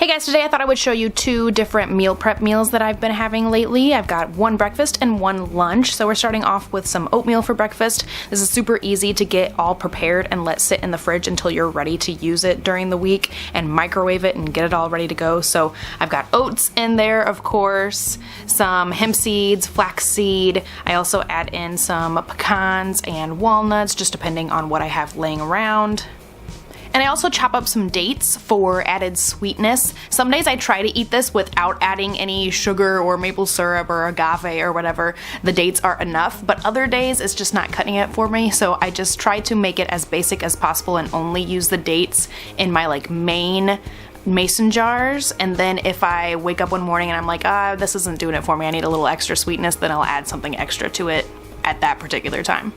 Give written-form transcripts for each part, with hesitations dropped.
Hey guys, today I thought I would show you two different meal prep meals that I've been having lately. I've got one breakfast and one lunch. So we're starting off with some oatmeal for breakfast. This is super easy to get all prepared and let sit in the fridge until you're ready to use it during the week and microwave it and get it all ready to go. So I've got oats in there, of course, some hemp seeds, flaxseed. I also add in some pecans and walnuts, just depending on what I have laying around. And I also chop up some dates for added sweetness. Some days I try to eat this without adding any sugar or maple syrup or agave or whatever. The dates are enough, but other days it's just not cutting it for me, so I just try to make it as basic as possible and only use the dates in my main mason jars. And then if I wake up one morning and I'm like, this isn't doing it for me, I need a little extra sweetness, then I'll add something extra to it at that particular time.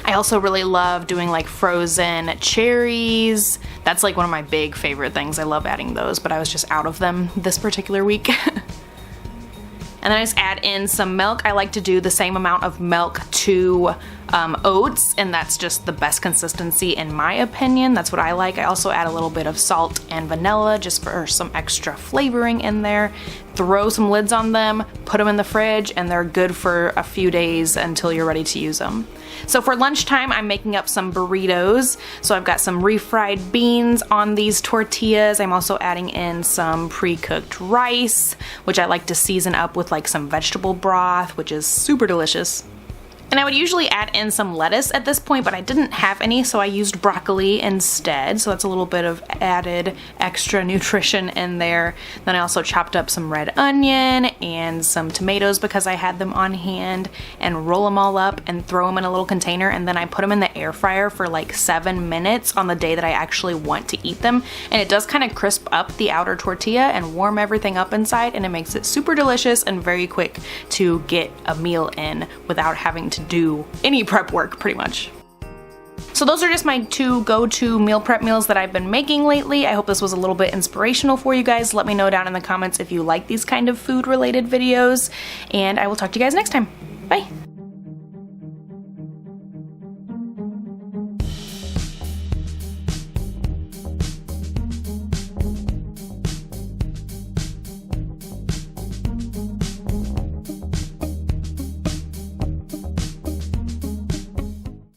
I also really love doing frozen cherries. That's one of my big favorite things. I love adding those, but I was just out of them this particular week. And then I just add in some milk. I like to do the same amount of milk to oats, and that's just the best consistency in my opinion. That's what I like. I also add a little bit of salt and vanilla just for some extra flavoring in there. Throw some lids on them, put them in the fridge, and they're good for a few days until you're ready to use them. So for lunchtime, I'm making up some burritos. So I've got some refried beans on these tortillas. I'm also adding in some pre-cooked rice, which I like to season up with some vegetable broth, which is super delicious. And I would usually add in some lettuce at this point, but I didn't have any, so I used broccoli instead. So that's a little bit of added extra nutrition in there. Then I also chopped up some red onion and some tomatoes because I had them on hand, and roll them all up and throw them in a little container. And then I put them in the air fryer for 7 minutes on the day that I actually want to eat them. And it does kind of crisp up the outer tortilla and warm everything up inside, and it makes it super delicious and very quick to get a meal in without having to do any prep work pretty much. So those are just my two go-to meal prep meals that I've been making lately. I hope this was a little bit inspirational for you guys. Let me know down in the comments if you like these kind of food related videos, and I will talk to you guys next time. Bye!